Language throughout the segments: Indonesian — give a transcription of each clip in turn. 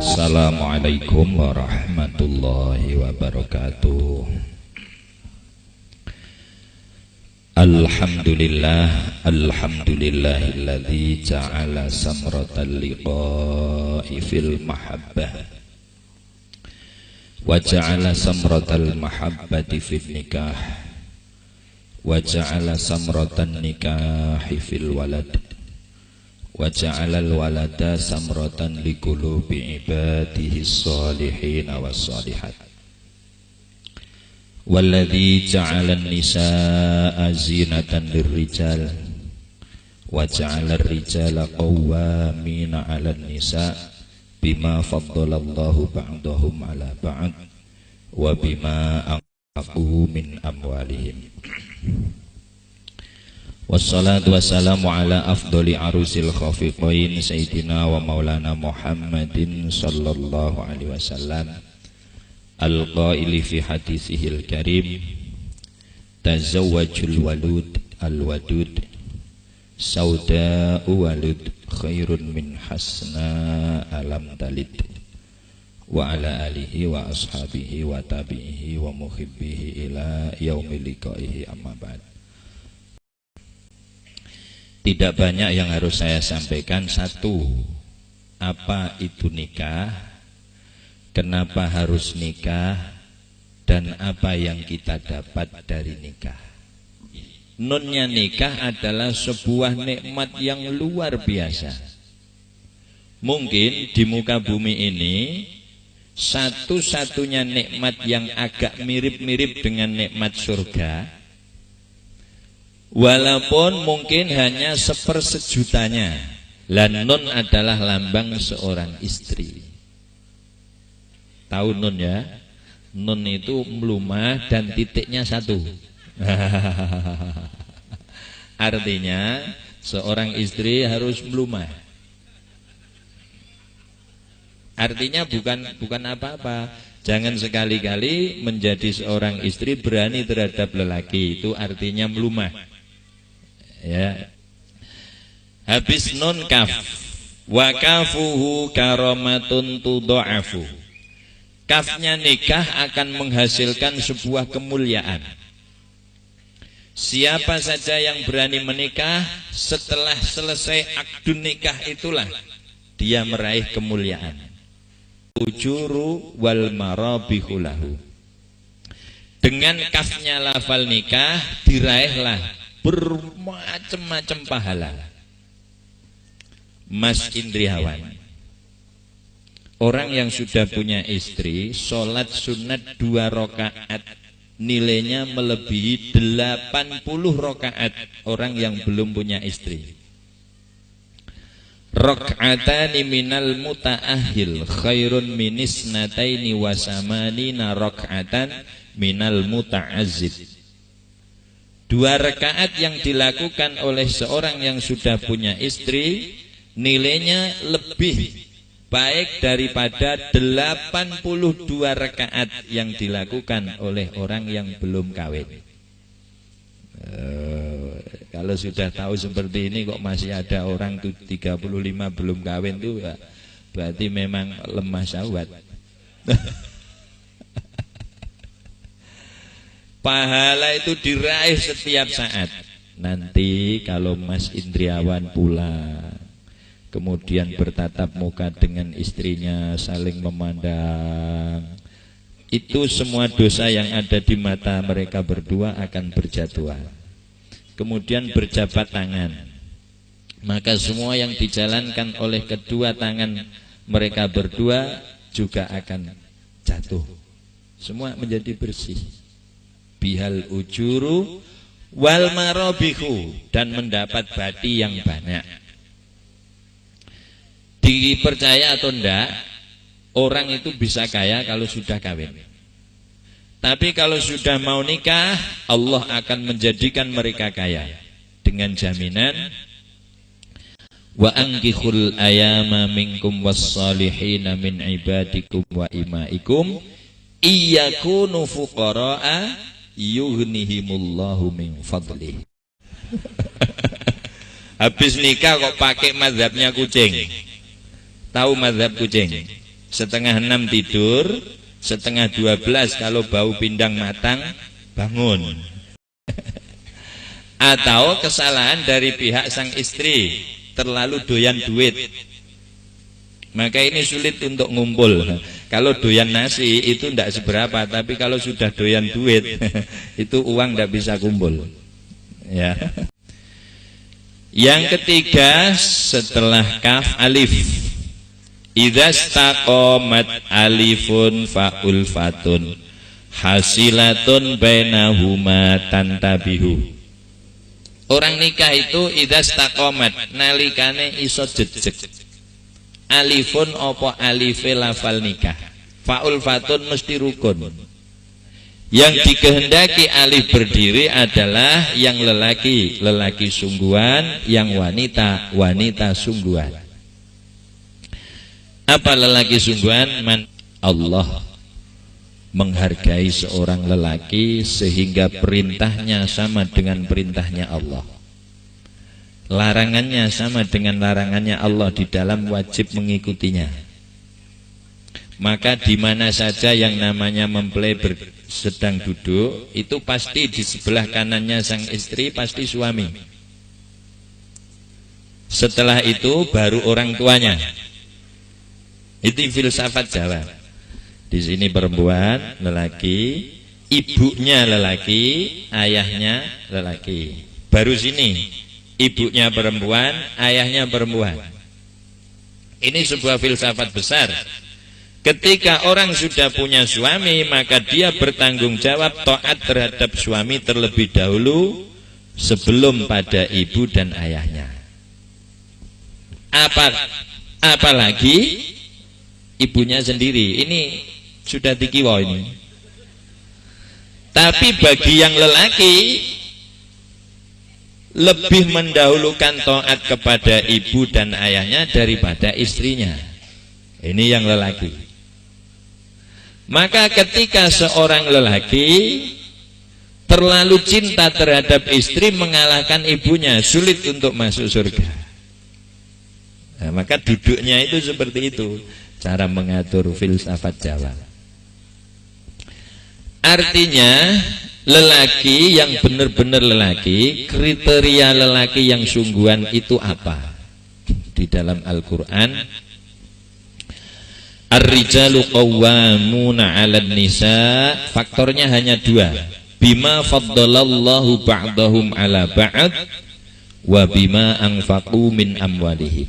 Assalamualaikum warahmatullahi wabarakatuh. Alhamdulillahilladzi ja'ala samratal liqa'i fil mahabbah wa ja'ala samratal mahabbati fil nikah wa ja'ala samratan nikahi fil walad wa ja'alal walada samratan liqulubi ibadihi sholihin was-sholihat walladzi ja'alan nisaa zinatan lirrijal wa ja'alar rijala qawwamina 'alan nisa bima faddalallahu ba'dahum 'ala ba'd wa bima anfaqu min amwalihim. Wassalatu wassalamu ala afdoli arusil khafiqain Sayyidina wa maulana Muhammadin sallallahu alaihi wasallam al-qaili fi hadithihil karim tazawwajul walud al-wadud sauda'u walud khairun min hasna alam talid wa ala alihi wa ashabihi wa tabi'ihi wa muhibbihi ila yaumil liqa'ihi amma ba'd. Tidak banyak yang harus saya sampaikan. Satu, apa itu nikah, kenapa harus nikah, dan apa yang kita dapat dari nikah. Nunnya nikah adalah sebuah nikmat yang luar biasa. Mungkin di muka bumi ini satu-satunya nikmat yang agak mirip-mirip dengan nikmat surga, walaupun mungkin hanya sepersejutanya. Nun adalah lambang seorang istri. Tahu nun ya? Nun itu melumah dan titiknya satu. Artinya seorang istri harus melumah. Artinya bukan apa-apa. Jangan sekali-kali menjadi seorang istri berani terhadap lelaki. Itu artinya melumah. Ya. Habis nun kaf wa kafuhu karamatun tudha'afu. Kafnya nikah akan menghasilkan sebuah kemuliaan. Siapa saja yang berani menikah, setelah selesai akdun nikah itulah dia meraih kemuliaan. Ujuru wal marabihu lahu. Dengan kafnya lafal nikah diraihlah bermacam-macam pahala. Mas Indriawan, orang yang sudah punya istri, sholat sunat 2 rakaat nilainya melebihi 80 rakaat orang yang belum punya istri. Rak'atani minal muta'ahil khairun minisnataini wasamanina rak'atan minal muta'azzid. 2 rakaat yang dilakukan oleh seorang yang sudah punya istri nilainya lebih baik daripada 82 rakaat yang dilakukan oleh orang yang belum kawin. Kalau sudah tahu seperti ini kok masih ada orang 35 belum kawin tuh, berarti memang lemah syahwat. Pahala itu diraih setiap saat. Nanti kalau Mas Indriawan pulang, kemudian bertatap muka dengan istrinya, saling memandang, itu semua dosa yang ada di mata mereka berdua akan berjatuhan. Kemudian berjabat tangan, maka semua yang dijalankan oleh kedua tangan mereka berdua juga akan jatuh. Semua menjadi bersih. Bihal ujuru wal marabihu, dan mendapat bati yang banyak. Dipercaya atau enggak, orang itu bisa kaya kalau sudah kawin. Tapi kalau sudah mau nikah, Allah akan menjadikan mereka kaya dengan jaminan wa ankihul ayama minkum was-salihina min ibadikum wa imaikum iyakunu fuqara'a yughnihimullahu min fadlih. Habis nikah kok pakai mazhabnya kucing. Tahu mazhab kucing? setengah 6 tidur, setengah 12 kalau bau pindang matang bangun. Atau kesalahan dari pihak sang istri, terlalu doyan duit, maka ini sulit untuk ngumpul. Kalau doyan nasi itu tidak seberapa, tapi kalau sudah doyan duit itu uang tidak bisa kumpul ya. Yang ketiga setelah kaf alif, idza staqamat alifun faul fatun hasilatun bainahuma tantabihu. Orang nikah itu idza staqamat, nalikane iso jejeg. Alifun opo alife lafal nikah, faul fatun mesti rukun. Yang dikehendaki alif berdiri adalah yang lelaki, lelaki sungguhan, yang wanita, wanita sungguhan. Apa lelaki sungguhan? Allah menghargai seorang lelaki sehingga perintahnya sama dengan perintahnya Allah, larangannya sama dengan larangannya Allah, di dalam wajib mengikutinya. Maka di mana saja yang namanya mempelai sedang duduk, itu pasti di sebelah kanannya sang istri pasti suami. Setelah itu baru orang tuanya. Itu filsafat Jawa. Di sini perempuan, lelaki, ibunya lelaki, ayahnya lelaki. Baru sini ibunya perempuan, ayahnya perempuan. Ini sebuah filsafat besar. Ketika orang sudah punya suami, maka dia bertanggung jawab taat terhadap suami terlebih dahulu sebelum pada ibu dan ayahnya. Apalagi ibunya sendiri. Ini sudah dikiwa ini. Tapi bagi yang lelaki lebih mendahulukan taat kepada ibu dan ayahnya daripada istrinya. Ini yang lelaki. Maka ketika seorang lelaki terlalu cinta terhadap istri mengalahkan ibunya, sulit untuk masuk surga. Nah, maka duduknya itu seperti itu, cara mengatur filsafat Jawa. Artinya lelaki yang benar-benar lelaki, kriteria lelaki yang sungguhan itu apa? Di dalam Al-Quran, Ar-rijalu qawwamuna 'alan nisa, faktornya hanya 2. Bima faddalallahu ba'dahum 'ala ba'd wa bima anfaqu min amwalihim.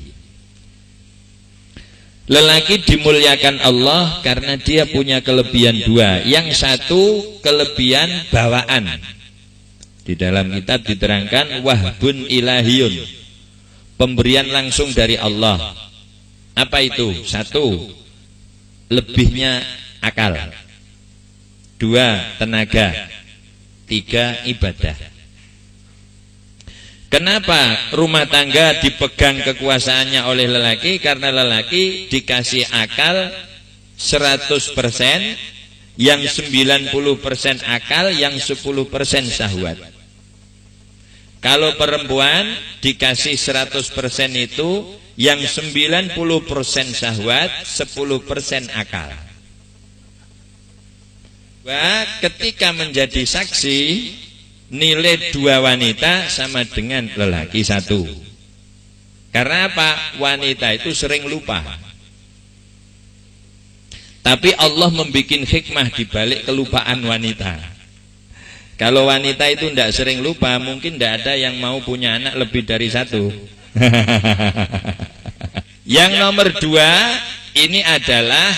Lelaki dimuliakan Allah karena dia punya kelebihan 2. Yang satu kelebihan bawaan. Di dalam kitab diterangkan wahbun ilahiyun, pemberian langsung dari Allah. Apa itu? 1, lebihnya akal. 2, tenaga. 3, ibadah. Kenapa rumah tangga dipegang kekuasaannya oleh lelaki? Karena lelaki dikasih akal 100%, yang 90% akal, yang 10% syahwat. Kalau perempuan dikasih 100% itu, yang 90% syahwat, 10% akal. Wah, ketika menjadi saksi, nilai 2 wanita sama dengan lelaki 1. Karena apa? Wanita itu sering lupa. Tapi Allah membuat hikmah di balik kelupaan wanita. Kalau wanita itu tidak sering lupa, mungkin tidak ada yang mau punya anak lebih dari 1. Yang nomor 2, ini adalah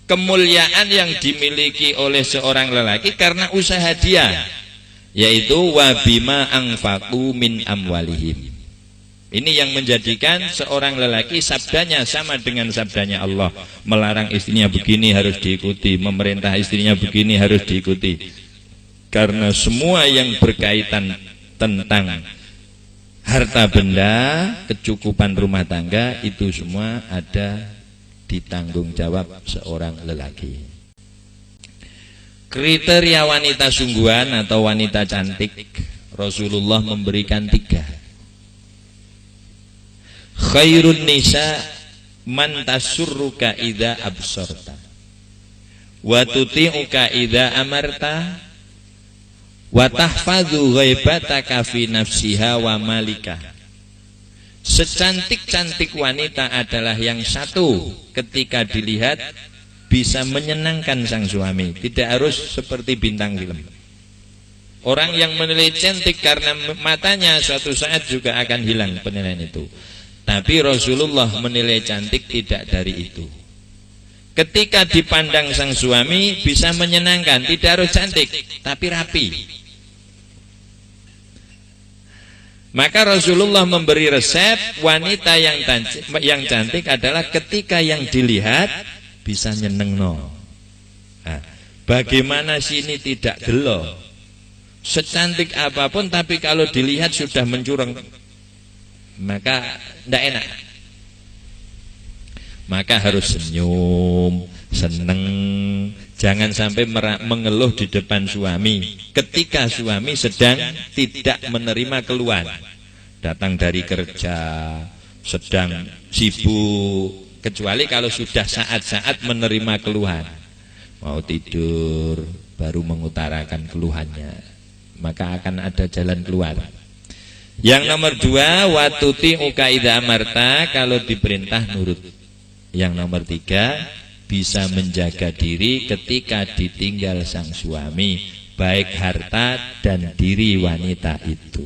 kemuliaan yang dimiliki oleh seorang lelaki karena usaha dia, yaitu wabima anfaqu min amwalihim. Ini yang menjadikan seorang lelaki sabdanya sama dengan sabdanya Allah. Melarang istrinya begini harus diikuti, memerintah istrinya begini harus diikuti. Karena semua yang berkaitan tentang harta benda, kecukupan rumah tangga, itu semua ada di tanggung jawab seorang lelaki. Kriteria wanita sungguhan atau wanita cantik, Rasulullah memberikan 3. Khairun nisa man tasurruka idza absorta wa tuti'uka idza amarta wa tahfadzu ghaibataka fi nafsiha wa malika. Secantik-cantik wanita adalah yang satu, ketika dilihat bisa menyenangkan sang suami, tidak harus seperti bintang film. Orang yang menilai cantik karena matanya suatu saat juga akan hilang penilaian itu. Tapi Rasulullah menilai cantik tidak dari itu. Ketika dipandang sang suami bisa menyenangkan, tidak harus cantik, tapi rapi. Maka Rasulullah memberi resep wanita yang cantik adalah ketika yang dilihat bisa nyenengno. Nah, bagaimana sini tidak gelo? Secantik apapun tapi kalau dilihat sudah mencurang, maka tidak enak. Maka harus senyum, seneng. Jangan sampai mengeluh di depan suami ketika suami sedang tidak menerima keluhan, datang dari kerja, sedang sibuk. Kecuali kalau sudah saat-saat menerima keluhan, mau tidur baru mengutarakan keluhannya, maka akan ada jalan keluar. Yang nomor 2, watuti uka idza amarta, kalau diperintah nurut. Yang nomor 3, bisa menjaga diri ketika ditinggal sang suami, baik harta dan diri wanita itu.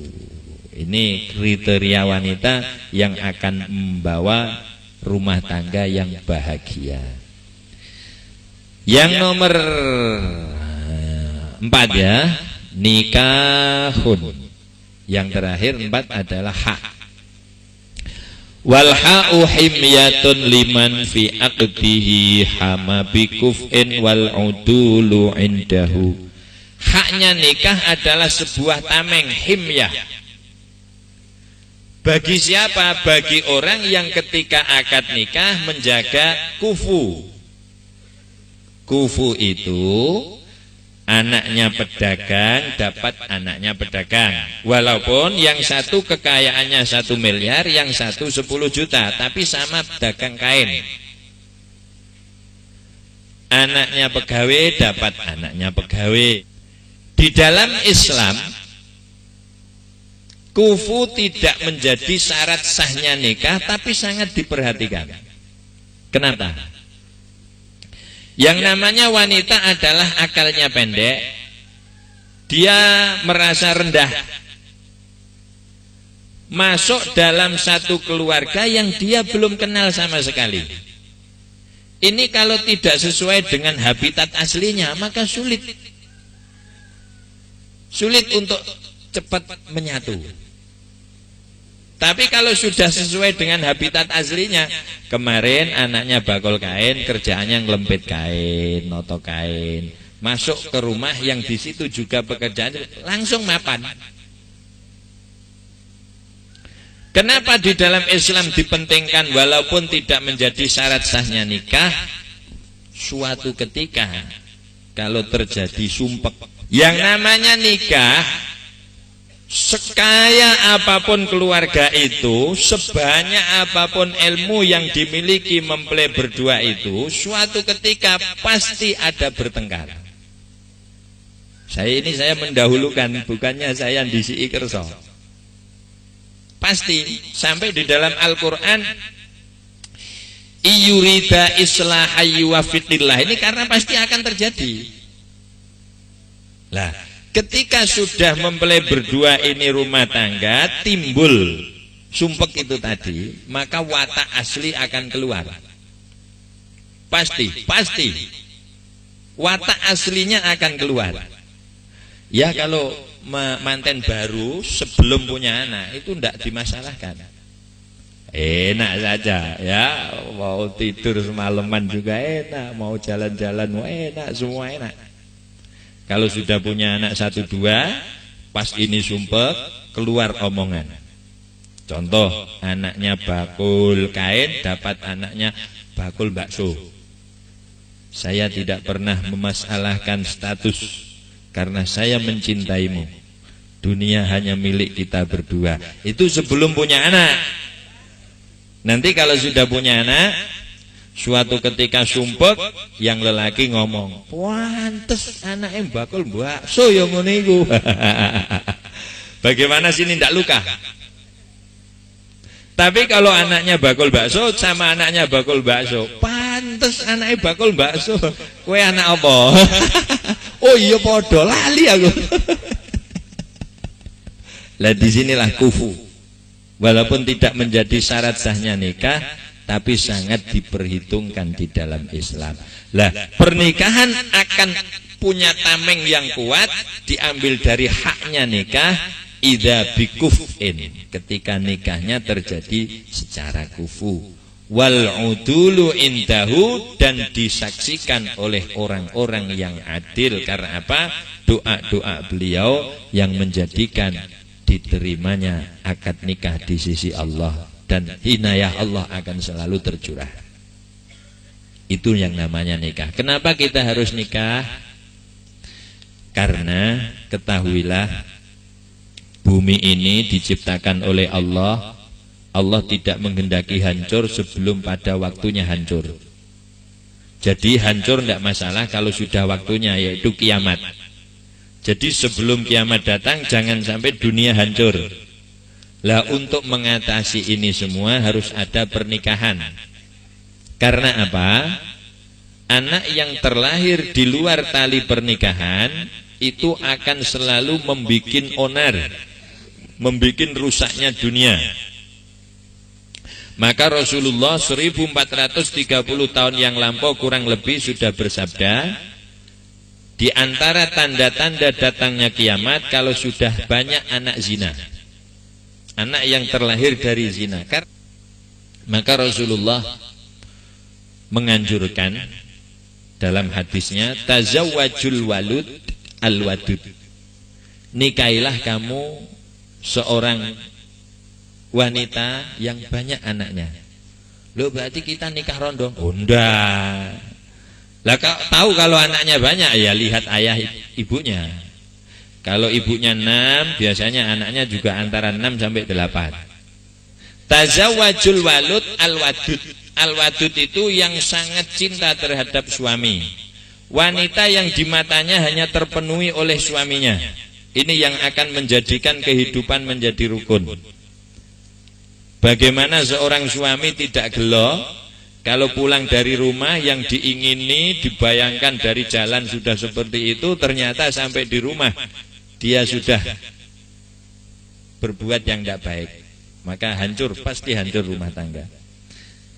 Ini kriteria wanita yang akan membawa rumah tangga yang bahagia. Yang nomor 4 ya, nikahun. Yang terakhir 4 adalah hak. Wal ha'u himyatun liman fi aqdihi hama bikuf'in wal udulu indahu. Haknya nikah adalah sebuah tameng, himyah. Bagi siapa? Bagi orang yang ketika akad nikah menjaga kufu. Kufu itu anaknya pedagang dapat anaknya pedagang. Walaupun yang satu kekayaannya 1 miliar, yang satu 10 juta, tapi sama pedagang kain. Anaknya pegawai dapat anaknya pegawai. Di dalam Islam, kufu tidak menjadi syarat sahnya nikah, tapi sangat diperhatikan. Kenapa? Yang namanya wanita adalah akalnya pendek, dia merasa rendah, masuk dalam satu keluarga yang dia belum kenal sama sekali. Ini kalau tidak sesuai dengan habitat aslinya, maka sulit untuk cepat menyatu. Tapi kalau sudah sesuai dengan habitat aslinya, kemarin anaknya bakul kain, kerjaannya ngelempit kain, noto kain, masuk ke rumah yang di situ juga pekerjaan, langsung mapan. Kenapa di dalam Islam dipentingkan walaupun tidak menjadi syarat sahnya nikah? Suatu ketika kalau terjadi sumpek, yang namanya nikah, sekaya apapun keluarga itu, sebanyak apapun ilmu yang dimiliki mempelai berdua itu, suatu ketika pasti ada bertengkar. Saya mendahulukan, bukannya saya ndisi kerso. Pasti, sampai di dalam Al-Quran, iyurida islahayu wafitillah, ini karena pasti akan terjadi. Lah, ketika sudah mempelai berdua ini rumah tangga, timbul sumpek itu tadi, maka watak asli akan keluar. Pasti watak aslinya akan keluar. Ya, kalau manten baru sebelum punya anak itu tidak dimasalahkan, enak saja ya, mau tidur semalaman juga enak, mau jalan-jalan enak, semua enak. Kalau sudah punya anak 1, 2, pas ini sumpek, keluar omongan. Contoh, anaknya bakul kain, dapat anaknya bakul bakso. Saya tidak pernah memasalahkan status, karena saya mencintaimu. Dunia hanya milik kita berdua. Itu sebelum punya anak. Nanti kalau sudah punya anak, suatu ketika sumpek, yang lelaki ngomong, pantes anaknya bakul bakso yang ngono iku. Bagaimana sini ndak luka? Tapi kalau anaknya bakul bakso sama anaknya bakul bakso, pantes anaknya bakul bakso. Kowe anak apa? Oh iya podo, lali aku. Lah disinilah kufu. Walaupun tidak menjadi syarat sahnya nikah, tapi sangat diperhitungkan di dalam Islam. Lah pernikahan akan punya tameng yang kuat diambil dari haknya nikah. Idza bikuf'in, ketika nikahnya terjadi secara kufu, wal udulu indahu, dan disaksikan oleh orang-orang yang adil. Karena apa? Doa-doa beliau yang menjadikan diterimanya akad nikah di sisi Allah, dan inayah Allah akan selalu tercurah. Itu yang namanya nikah. Kenapa kita harus nikah? Karena ketahuilah, bumi ini diciptakan oleh Allah. Allah tidak menghendaki hancur sebelum pada waktunya hancur. Jadi hancur tidak masalah kalau sudah waktunya, yaitu kiamat. Jadi sebelum kiamat datang jangan sampai dunia hancur. Lah untuk mengatasi ini semua harus ada pernikahan. Karena apa? Anak yang terlahir di luar tali pernikahan itu akan selalu membuat onar, membuat rusaknya dunia. Maka Rasulullah 1430 tahun yang lampau kurang lebih sudah bersabda, di antara tanda-tanda datangnya kiamat kalau sudah banyak anak zina, anak yang terlahir dari zina. Maka Rasulullah menganjurkan dalam hadisnya, tazawwajul walud al-wadud, nikahilah kamu seorang wanita yang banyak anaknya. Loh berarti kita nikah rondo? Oh enggak. Lah tahu kalau anaknya banyak, ya lihat ayah ibunya. Kalau ibunya 6, biasanya anaknya juga antara 6 sampai 8. Tazawwajul walud al-wadud. Al-wadud itu yang sangat cinta terhadap suami. Wanita yang di matanya hanya terpenuhi oleh suaminya. Ini yang akan menjadikan kehidupan menjadi rukun. Bagaimana seorang suami tidak gelo kalau pulang dari rumah yang diingini, dibayangkan dari jalan sudah seperti itu, ternyata sampai di rumah dia sudah berbuat yang tidak baik, maka hancur, pasti hancur rumah tangga.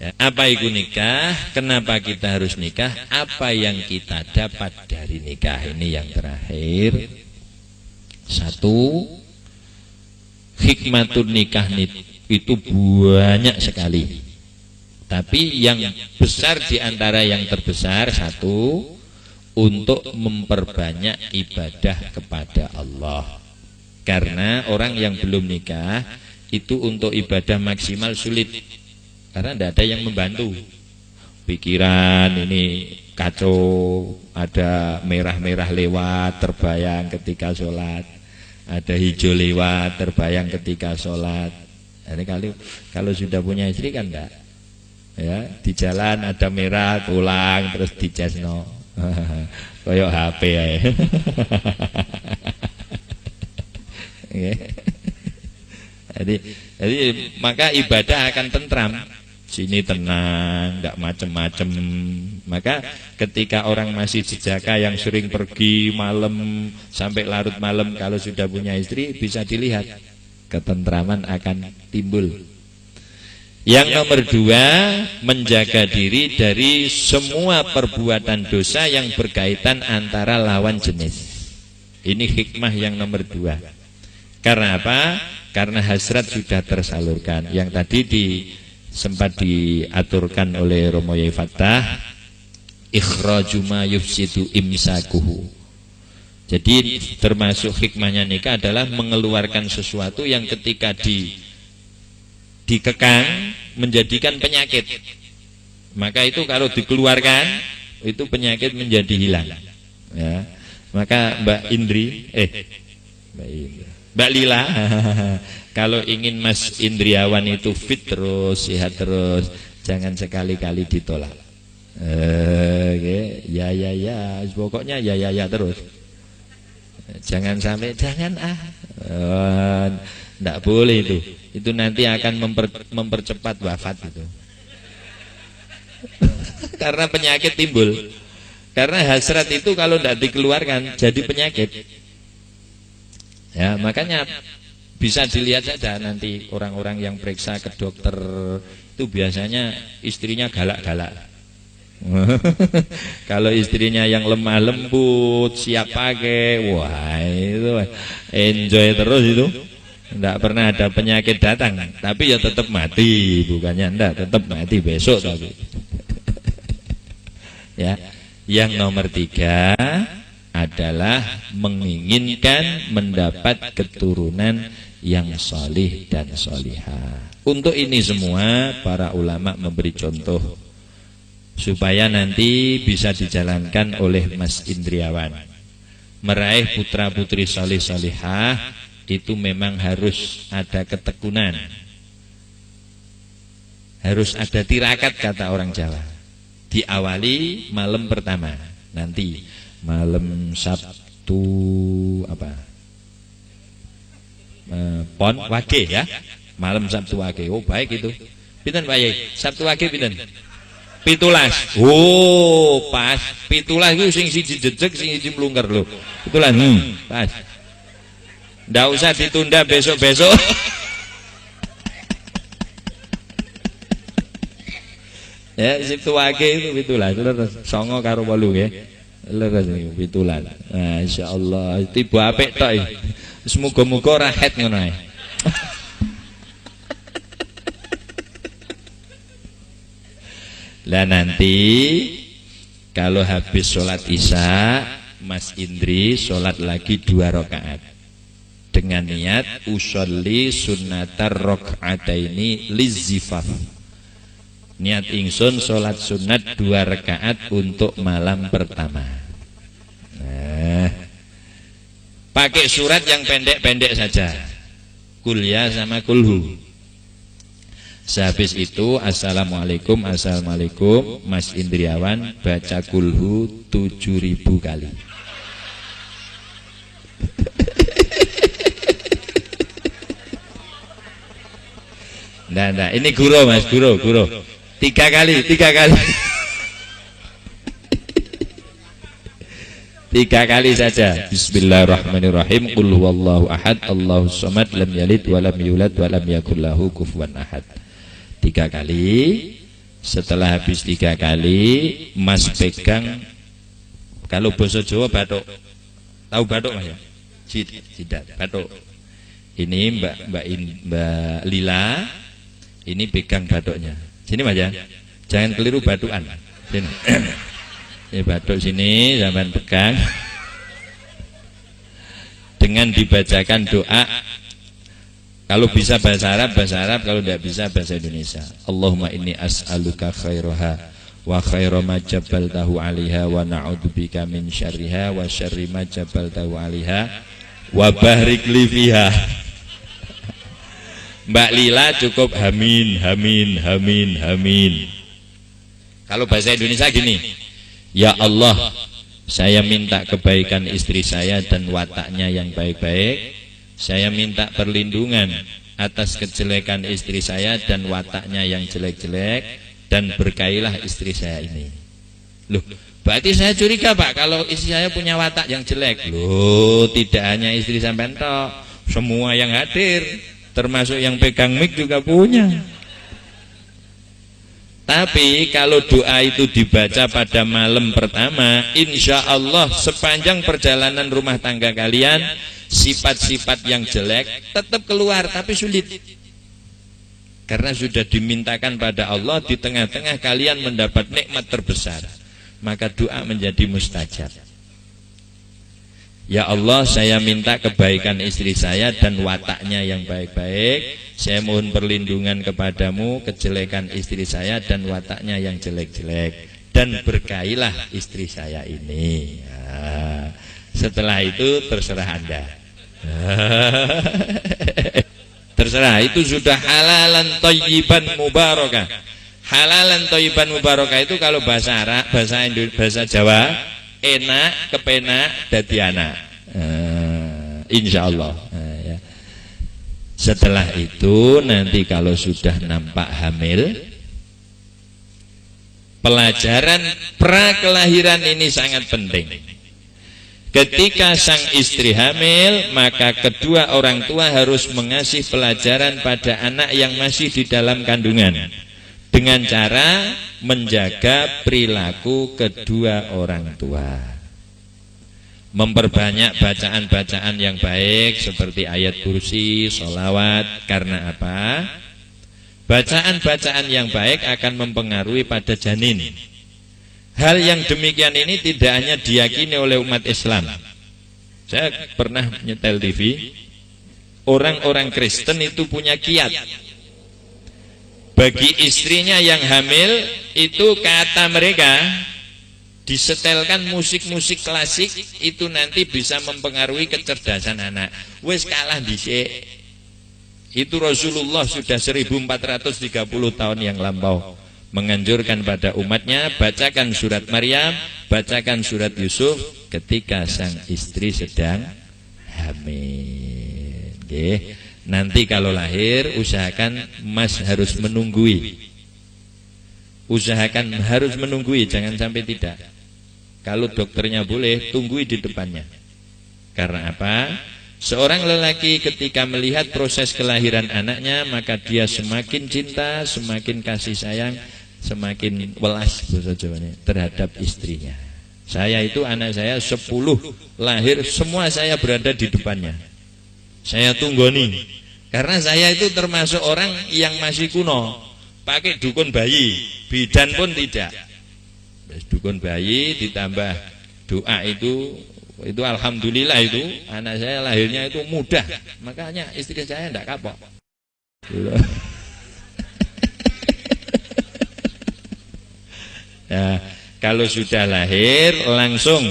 Ya, apa itu nikah? Kenapa kita harus nikah? Apa yang kita dapat dari nikah? Ini yang terakhir. Satu, hikmatun nikah itu banyak sekali. Tapi yang besar di antara yang terbesar, satu, untuk memperbanyak ibadah kepada Allah. Karena orang yang belum nikah itu untuk ibadah maksimal sulit. Karena tidak ada yang membantu. Pikiran ini kacau, ada merah-merah lewat terbayang ketika sholat, ada hijau lewat terbayang ketika sholat. Jadi kalau sudah punya istri kan enggak, ya di jalan ada merah pulang terus dicasno, koyok HP ya. Jadi maka ibadah akan tentram. Sini tenang, tidak macem-macem. Maka ketika orang masih jejaka yang sering pergi malam sampai larut malam, kalau sudah punya istri bisa dilihat ketentraman akan timbul. Yang nomor dua, menjaga diri dari semua perbuatan dosa yang berkaitan antara lawan jenis. Ini hikmah yang nomor dua. Karena apa? Karena hasrat sudah tersalurkan. Yang tadi sempat diaturkan oleh Romo Yai Fattah, ikhraju ma yufsidu imsakuhu. Jadi termasuk hikmahnya nikah adalah mengeluarkan sesuatu yang ketika dikekang menjadikan penyakit. Maka itu kalau dikeluarkan itu penyakit menjadi hilang. Ya. Maka Mbak Indri, Mbak Indri, Mbak Lila, kalau ingin Mas Indriawan itu fit terus, sehat terus, jangan sekali-kali ditolak. Ya, pokoknya ya terus. Jangan sampai enggak boleh itu. Itu nanti akan mempercepat wafat itu. Karena penyakit timbul. Karena hasrat itu kalau tidak dikeluarkan jadi penyakit. Ya, makanya bisa dilihat saja nanti orang-orang yang periksa ke dokter itu biasanya istrinya galak-galak. Kalau istrinya yang lemah lembut, siap pakai, wah itu enjoy terus itu. Tidak pernah ada penyakit datang, tapi ya tetap mati, bukannya tetap mati besok tapi. Ya, yang nomor 3 adalah menginginkan mendapat keturunan yang salih dan salihah. Untuk ini semua para ulama memberi contoh supaya nanti bisa dijalankan oleh Mas Indriawan. Meraih putra putri salih salihah itu memang harus ada ketekunan, harus ada tirakat kata orang Jawa. Diawali malam pertama, nanti malam Sabtu Pon Wage ya, malam Sabtu Wage. Oh baik itu. Pinten Pak Yai? Sabtu Wage pinten? 17. Oh pas 17 itu sing siji jejeg sing siji mlungker lho. 17. Pas. Ndak usah ditunda besok-besok. Ya Sabtu Wage itu 17. Songo karo 8 nggih. Leres niku 17. Nah, insyaallah tiba apik tok iki. Semoga-moga ora het ngono ae. Lah nanti kalau habis sholat Isya, Mas Indri sholat lagi 2 rakaat dengan niat usolli sunnatar rakaataini lizifaf. Niat ingsun sholat sunat 2 rakaat untuk malam pertama. Nah, pakai surat yang pendek-pendek saja, kuliah sama kulhu. Sehabis itu assalamualaikum, assalamualaikum, Mas Indriawan baca kulhu 7000 kali. Nah, ini guru Mas, guru. 3 kali. 3 kali saja. Bismillahirrahmanirrahim. Qul huwallahu ahad, Allahus samad, lam yalid wa lam yulad wa lam yakul lahu kufuwan ahad. 3 kali. Setelah habis 3 kali, Mas pegang, kalau bahasa Jawa bathuk. Tahu bathuk Mas ya? Tidak, bathuk. Ini Mbak Lila, ini pegang bathuknya. Sini Mas ya. Jangan keliru bathukan. Sini. Ini bathuk sini, zaman pegang. Dengan dibacakan doa. Kalau bisa bahasa Arab, kalau tidak bisa bahasa Indonesia. Allahumma inni as'aluka khairaha wa khaira ma jabaltahu 'alaiha wa na'udzubika min syarriha wa syarri ma jabaltahu 'alaiha wa barik li fiha. Mbak Lila cukup amin. Kalau bahasa Indonesia gini, ya Allah, saya minta kebaikan istri saya dan wataknya yang baik-baik. Saya minta perlindungan atas kejelekan istri saya dan wataknya yang jelek-jelek, dan berkailah istri saya ini. Loh, berarti saya curiga Pak kalau istri saya punya watak yang jelek. Loh, tidak hanya istri sampean tok, semua yang hadir, termasuk yang pegang mic juga punya. Tapi kalau doa itu dibaca pada malam pertama, insya Allah sepanjang perjalanan rumah tangga kalian, sifat-sifat yang jelek tetap keluar, tapi sulit. Karena sudah dimintakan pada Allah, di tengah-tengah kalian mendapat nikmat terbesar, maka doa menjadi mustajab. Ya Allah, saya minta kebaikan istri saya dan wataknya yang baik-baik. Saya mohon perlindungan kepadamu kejelekan istri saya dan wataknya yang jelek-jelek, dan berkailah istri saya ini. Nah, setelah itu terserah Anda. Terserah, itu sudah halalan thayyiban mubarakah. Halalan thayyiban mubarakah itu kalau bahasa Arab, bahasa Jawa, enak, kepenak, dadi anak. Insyaallah. Ya. Setelah itu nanti kalau sudah nampak hamil, pelajaran prakelahiran ini sangat penting. Ketika sang istri hamil, maka kedua orang tua harus mengasih pelajaran pada anak yang masih di dalam kandungan dengan cara menjaga perilaku kedua orang tua. Memperbanyak bacaan-bacaan yang baik seperti ayat kursi, sholawat. Karena apa? Bacaan-bacaan yang baik akan mempengaruhi pada janin. Hal yang demikian ini tidak hanya diyakini oleh umat Islam. Saya pernah nyetel TV, orang-orang Kristen itu punya kiat. Bagi istrinya yang hamil, itu kata mereka, disetelkan musik-musik klasik, itu nanti bisa mempengaruhi kecerdasan anak. Wes kalah dhisik. Itu Rasulullah sudah 1430 tahun yang lampau menganjurkan pada umatnya, bacakan surat Maryam, bacakan surat Yusuf ketika sang istri sedang hamil. Oke. Nanti kalau lahir, usahakan mas harus menunggui. Usahakan harus menunggui, jangan sampai tidak. Kalau dokternya boleh, tunggui di depannya. Karena apa? Seorang lelaki ketika melihat proses kelahiran anaknya, maka dia semakin cinta, semakin kasih sayang, semakin welas bahasa Jawanya terhadap istrinya. Saya itu anak saya 10 lahir, semua saya berada di depannya. Saya tunggoni. Karena saya itu termasuk orang yang masih kuno, pakai dukun bayi, bidan pun tidak. Dukun bayi ditambah doa itu alhamdulillah itu anak saya lahirnya itu mudah. Makanya istri saya tidak kapok. Nah, kalau sudah lahir langsung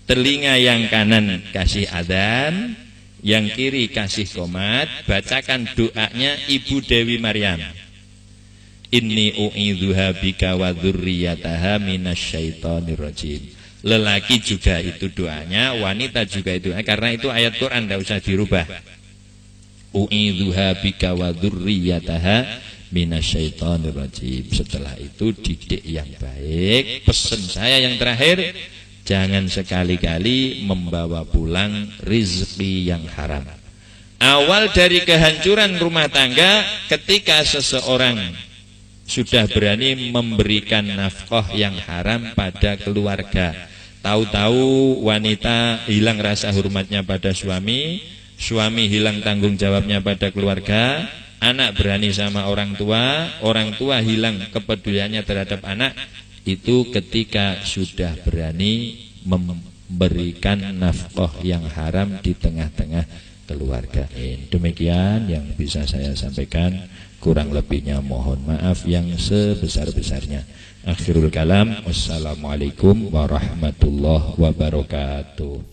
telinga yang kanan kasih adzan, yang kiri kasih qomat, bacakan doanya Ibu Dewi Maryam. Inni u'idzuha bika wa dzurriyyataha minasyaitonir rajim. Lelaki juga itu doanya, wanita juga itu, karena itu ayat Quran, tidak usah dirubah. U'idzuha bika wa dzurriyyataha minasyaitonir rajim. Setelah itu didik yang baik. Pesan saya yang terakhir, jangan sekali-kali membawa pulang rizki yang haram. Awal dari kehancuran rumah tangga ketika seseorang sudah berani memberikan nafkah yang haram pada keluarga. Tahu-tahu wanita hilang rasa hormatnya pada suami, suami hilang tanggung jawabnya pada keluarga, anak berani sama orang tua hilang kepeduliannya terhadap anak. Itu ketika sudah berani memberikan nafkah yang haram di tengah-tengah keluarga. Demikian yang bisa saya sampaikan, kurang lebihnya mohon maaf yang sebesar-besarnya. Akhirul kalam, wassalamualaikum warahmatullahi wabarakatuh.